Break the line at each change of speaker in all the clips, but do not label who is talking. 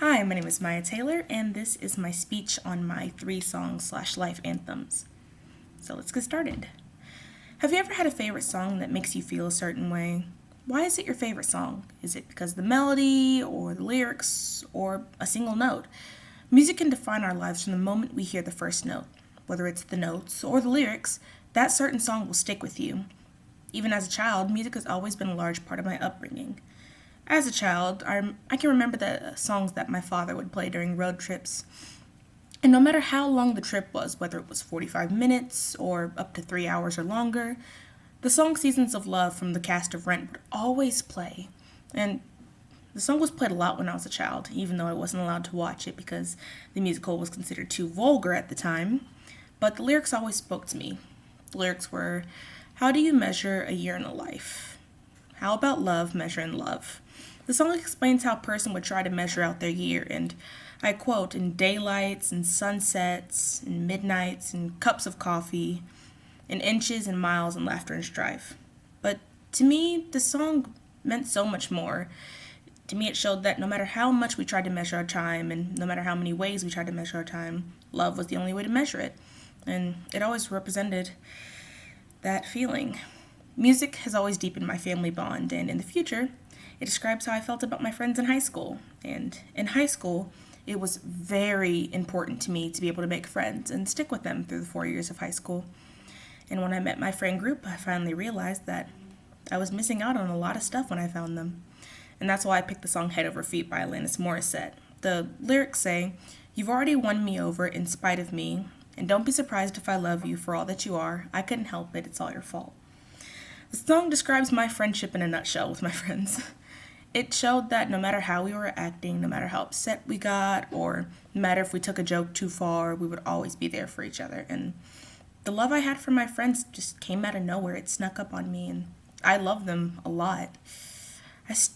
Hi, my name is Maya Taylor, and this is my speech on my 3 song/life anthems. So let's get started. Have you ever had a favorite song that makes you feel a certain way? Why is it your favorite song? Is it because of the melody, or the lyrics, or a single note? Music can define our lives from the moment we hear the first note. Whether it's the notes or the lyrics, that certain song will stick with you. Even as a child, music has always been a large part of my upbringing. As a child, I can remember the songs that my father would play during road trips. And no matter how long the trip was, whether it was 45 minutes or up to 3 hours or longer, the song Seasons of Love from the cast of Rent would always play. And the song was played a lot when I was a child, even though I wasn't allowed to watch it because the musical was considered too vulgar at the time. But the lyrics always spoke to me. The lyrics were, "How do you measure a year in a life? How about love measuring love?" The song explains how a person would try to measure out their year, and I quote, "in daylights and sunsets and midnights and cups of coffee, in inches and miles and laughter and strife." But to me, the song meant so much more. To me, it showed that no matter how much we tried to measure our time and no matter how many ways we tried to measure our time, love was the only way to measure it. And it always represented that feeling. Music has always deepened my family bond, and in the future, it describes how I felt about my friends in high school. And in high school, it was very important to me to be able to make friends and stick with them through the 4 years of high school. And when I met my friend group, I finally realized that I was missing out on a lot of stuff when I found them. And that's why I picked the song Head Over Feet by Alanis Morissette. The lyrics say, "You've already won me over in spite of me, and don't be surprised if I love you for all that you are. I couldn't help it, it's all your fault." The song describes my friendship in a nutshell with my friends. It showed that no matter how we were acting, no matter how upset we got, or no matter if we took a joke too far, we would always be there for each other. And the love I had for my friends just came out of nowhere. It snuck up on me, and I love them a lot.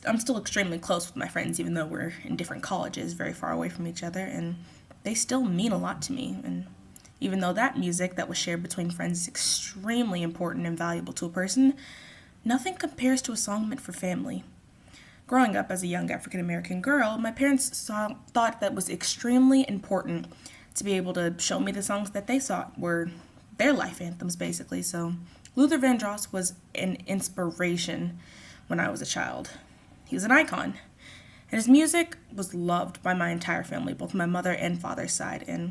I'm still extremely close with my friends, even though we're in different colleges, very far away from each other, and they still mean a lot to me. And even though that music that was shared between friends is extremely important and valuable to a person, nothing compares to a song meant for family. Growing up as a young African American girl, my parents thought that was extremely important to be able to show me the songs that they thought were their life anthems, basically. So Luther Vandross was an inspiration when I was a child. He was an icon. And his music was loved by my entire family, both my mother and father's side. And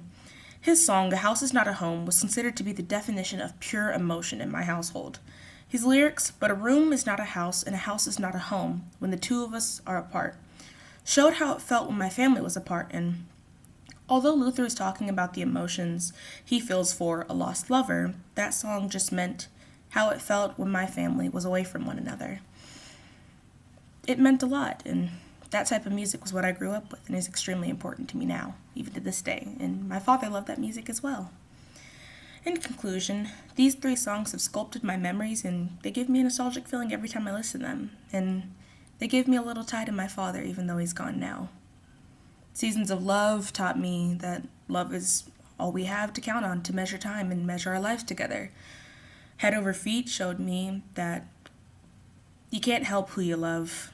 his song, "A House Is Not a Home," was considered to be the definition of pure emotion in my household. His lyrics, "But a room is not a house, and a house is not a home when the two of us are apart," showed how it felt when my family was apart. And although Luther is talking about the emotions he feels for a lost lover, that song just meant how it felt when my family was away from one another. It meant a lot, and that type of music was what I grew up with and is extremely important to me now, even to this day. And my father loved that music as well. In conclusion, these 3 songs have sculpted my memories, and they give me a nostalgic feeling every time I listen to them. And they give me a little tie to my father, even though he's gone now. Seasons of Love taught me that love is all we have to count on to measure time and measure our lives together. Head Over Feet showed me that you can't help who you love.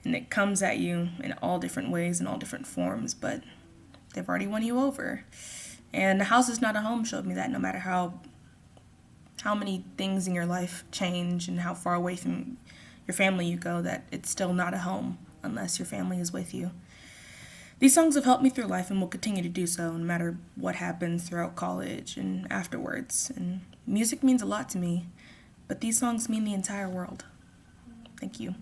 And it comes at you in all different ways and all different forms, but they've already won you over. And "A House Is Not a Home" showed me that no matter how many things in your life change and how far away from your family you go, that it's still not a home unless your family is with you. These songs have helped me through life and will continue to do so no matter what happens throughout college and afterwards. And music means a lot to me, but these songs mean the entire world. Thank you.